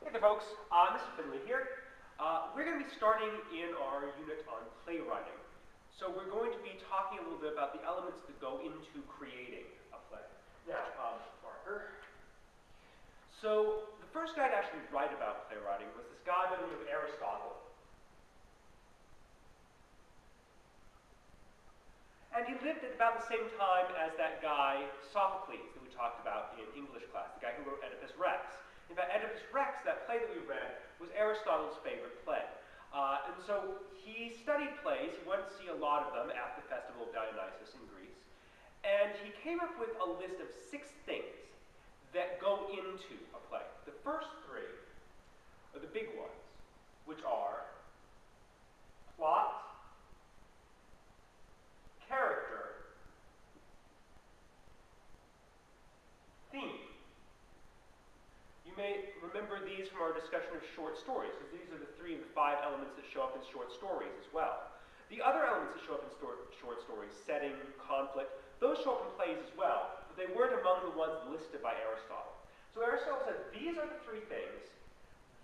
Hey there folks, this is Finley here. We're going to be starting in our unit on playwriting. So we're going to be talking a little bit about the elements that go into creating a play. Now, marker. So the first guy to actually write about playwriting was this guy by the name of Aristotle. And he lived at about the same time as that guy Sophocles that we talked about in English class, the guy who wrote Oedipus Rex. In fact, Oedipus Rex, that play that we read, was Aristotle's favorite play. And so he studied plays, he went to see a lot of them at the festival of Dionysus in Greece, and he came up with a list of 6 things that go into a play. The first 3 are the big ones, which are plot, character, theme. You may remember these from our discussion of short stories, because these are the 3 of the 5 elements that show up in short stories as well. The other elements that show up in short stories, setting, conflict, those show up in plays as well, but they weren't among the ones listed by Aristotle. So Aristotle said these are the 3 things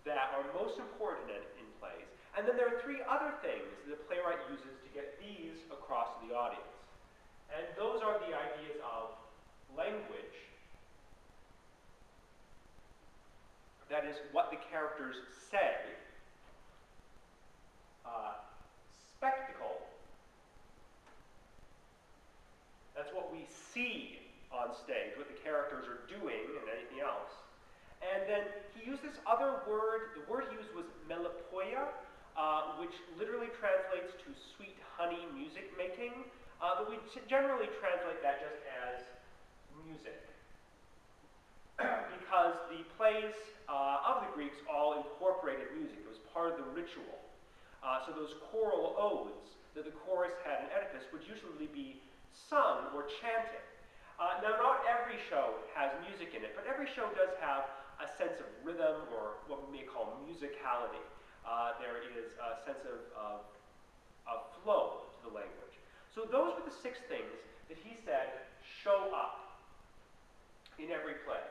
that are most important in plays, and then there are 3 other things that the playwright uses to get these across to the audience. And those are the ideas of language, that is what the characters say, spectacle, that's what we see on stage, what the characters are doing and anything else. And then he used this other word, the word he used was melipoia, which literally translates to sweet honey music making, but we generally translate that just as music. Because the plays of the Greeks all incorporated music. It was part of the ritual. So those choral odes that the chorus had in Oedipus would usually be sung or chanted. Now, not every show has music in it, but every show does have a sense of rhythm, or what we may call musicality. There is a sense of flow to the language. So those were the 6 things that he said show up in every play.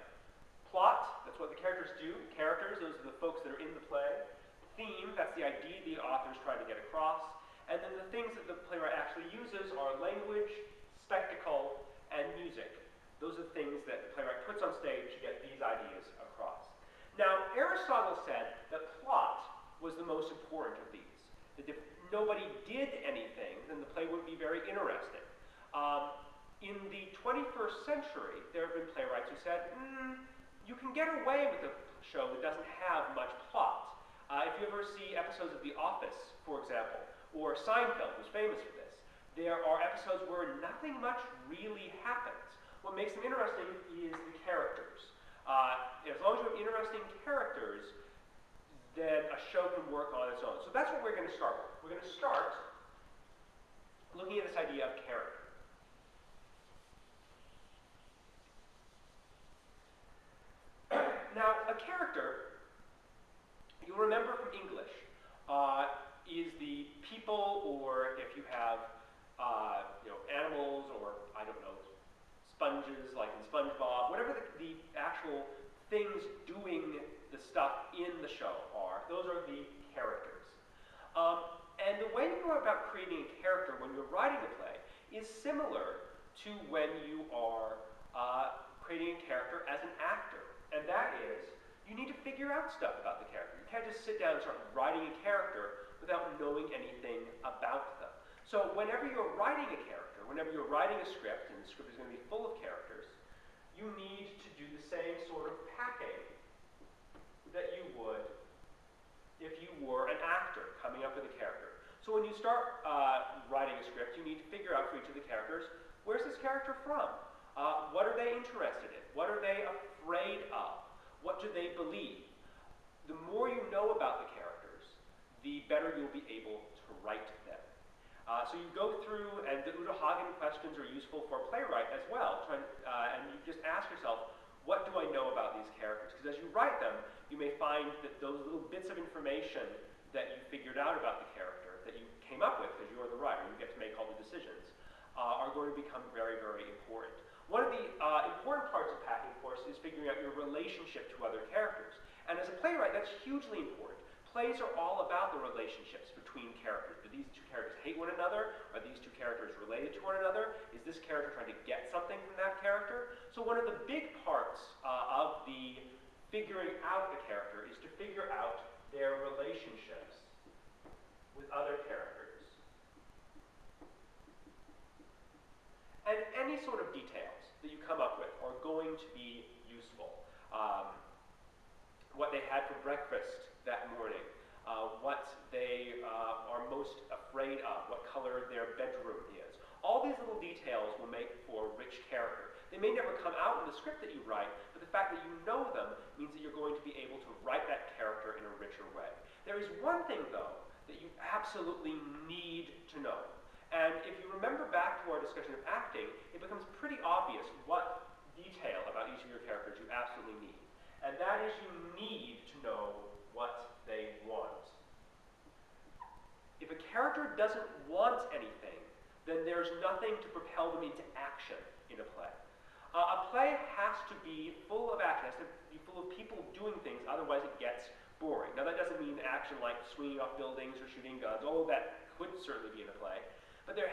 Plot, that's what the characters do. Characters, those are the folks that are in the play. Theme, that's the idea the author's trying to get across. And then the things that the playwright actually uses are language, spectacle, and music. Those are the things that the playwright puts on stage to get these ideas across. Now, Aristotle said that plot was the most important of these. That if nobody did anything, then the play wouldn't be very interesting. In the 21st century, there have been playwrights who said, you can get away with a show that doesn't have much plot. If you ever see episodes of The Office, for example, or Seinfeld, who's famous for this, there are episodes where nothing much really happens. What makes them interesting is the characters. As long as you have interesting characters, then a show can work on its own. So that's what we're going to start with. We're going to start looking at this idea of character. Now, a character, you'll remember from English, is the people, or if you have animals, or I don't know, sponges like in SpongeBob, whatever the actual things doing the stuff in the show are, those are the characters. And the way you go about creating a character when you're writing a play is similar to when you are creating a character as an actor. And that is, you need to figure out stuff about the character. You can't just sit down and start writing a character without knowing anything about them. So whenever you're writing a character, whenever you're writing a script, and the script is going to be full of characters, you need to do the same sort of packing that you would if you were an actor coming up with a character. So when you start writing a script, you need to figure out for each of the characters, where's this character from? What are they interested in? What are they afraid of? What do they believe? The more you know about the characters, the better you'll be able to write them. So you go through, and the Udo Hagen questions are useful for a playwright as well, and you just ask yourself, what do I know about these characters? Because as you write them, you may find that those little bits of information that you figured out about the character, that you came up with because you're the writer, you get to make all the decisions, are going to become very, very important. One of the important parts of packing, of course, is figuring out your relationship to other characters. And as a playwright, that's hugely important. Plays are all about the relationships between characters. Do these two characters hate one another? Are these two characters related to one another? Is this character trying to get something from that character? So one of the big parts of the figuring out the character is to figure out their relationships with other characters. And any sort of details that you come up with are going to be useful. What they had for breakfast that morning, what they are most afraid of, what color their bedroom is. All these little details will make for rich character. They may never come out in the script that you write, but the fact that you know them means that you're going to be able to write that character in a richer way. There is one thing, though, that you absolutely need to know. And if you remember back to our discussion of acting, it becomes pretty obvious what detail about each of your characters you absolutely need. And that is you need to know what they want. If a character doesn't want anything, then there's nothing to propel them into action in a play. A play has to be full of action, has to be full of people doing things, otherwise it gets boring. Now that doesn't mean action like swinging off buildings or shooting guns, although that could certainly be in a play. But the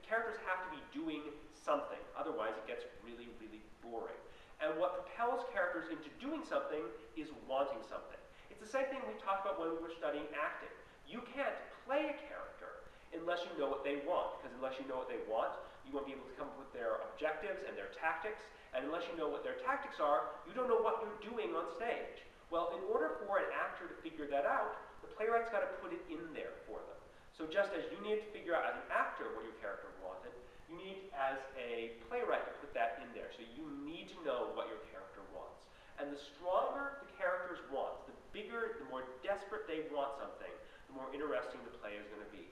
characters have to be doing something, otherwise it gets really, really boring. And what propels characters into doing something is wanting something. It's the same thing we talked about when we were studying acting. You can't play a character unless you know what they want, because unless you know what they want, you won't be able to come up with their objectives and their tactics, and unless you know what their tactics are, you don't know what you're doing on stage. Well, in order for an actor to figure that out, the playwright's got to put it in there for them. So just as you needed to figure out as an actor what your character wanted, you need as a playwright to put that in there. So you need to know what your character wants. And the stronger the character's wants, the bigger, the more desperate they want something, the more interesting the play is going to be.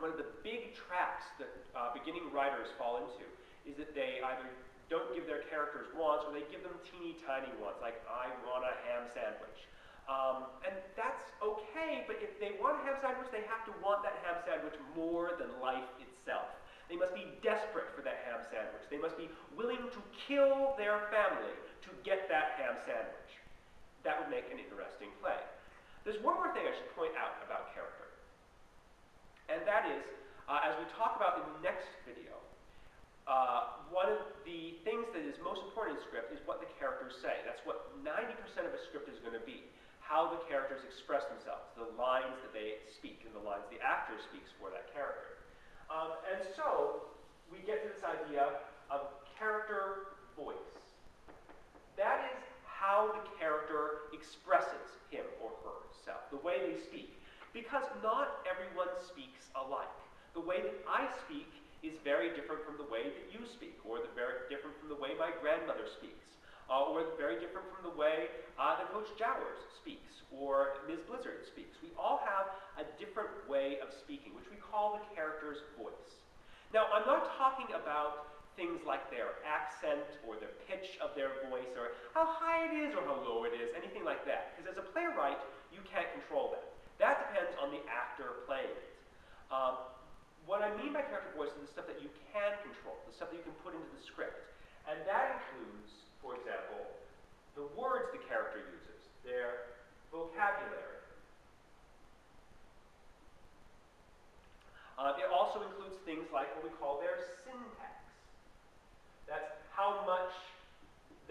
One of the big traps that beginning writers fall into is that they either don't give their characters wants or they give them teeny tiny wants, like I want a ham sandwich. And that's okay, but if they want a ham sandwich, they have to want that ham sandwich more than life itself. They must be desperate for that ham sandwich. They must be willing to kill their family to get that ham sandwich. That would make an interesting play. There's one more thing I should point out about character. And that is, as we talk about in the next video, one of the things that is most important in script is what the characters say. That's what 90% of a script is going to be. How the characters express themselves, the lines that they speak, and the lines the actor speaks for that character. And so, we get to this idea of character voice. That is how the character expresses him or herself, the way they speak. Because not everyone speaks alike. The way that I speak is very different from the way that you speak, or very different from the way my grandmother speaks, or very different from the way that Coach Jowers speaks, or Ms. Blizzard speaks. We all have a different way of speaking, which we call the character's voice. Now, I'm not talking about things like their accent, or the pitch of their voice, or how high it is, or how low it is, anything like that. Because as a playwright, you can't control that. That depends on the actor playing it. What I mean by character voice is the stuff that you can control, the stuff that you can put into the script. And that includes, for example, the words the character uses, their vocabulary. It also includes things like what we call their syntax. That's how much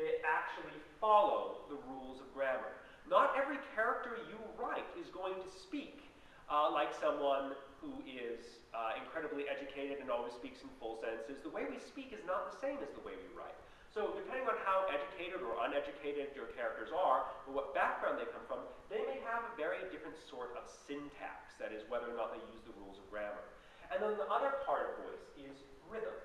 they actually follow the rules of grammar. Not every character you write is going to speak like someone who is incredibly educated and always speaks in full sentences. The way we speak is not the same as the way we write. So depending on how educated or uneducated your characters are, or what background they come from, they may have a very different sort of syntax, that is, whether or not they use the rules of grammar. And then the other part of voice is rhythm.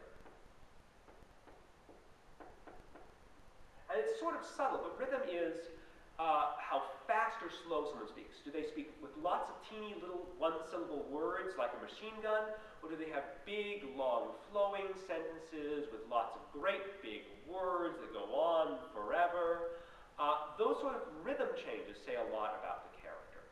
And it's sort of subtle, but rhythm is how fast or slow someone speaks. Do they speak with lots of teeny little one-syllable words like a machine gun, or do they have big, long, flowing sentences with lots of great big words that go on forever? Those sort of rhythm changes say a lot about the character.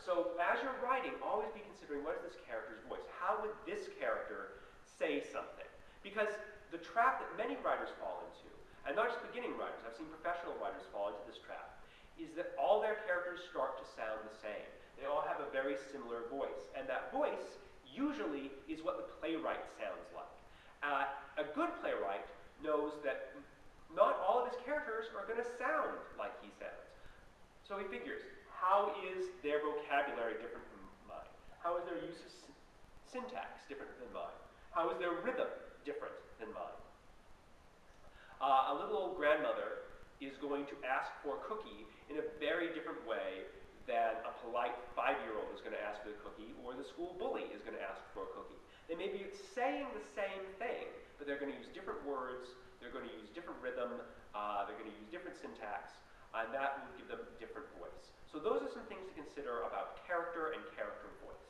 So as you're writing, always be considering, what is this character's voice? How would this character say something? Because the trap that many writers fall into, and not just beginning writers, I've seen professional writers fall into this trap, is that all their characters start to sound the same. They all have a very similar voice, and that voice usually is what the playwright sounds like. A good playwright knows that not all of his characters are going to sound like he sounds. So he figures, how is their vocabulary different from mine? How is their use of syntax different than mine? How is their rhythm different than mine? A little old grandmother is going to ask for a cookie in a very different way than a polite 5-year-old is going to ask for the cookie, or the school bully is going to ask for a cookie. They may be saying the same thing, but they're going to use different words, they're going to use different rhythm, they're going to use different syntax, and that will give them a different voice. So those are some things to consider about character and character voice.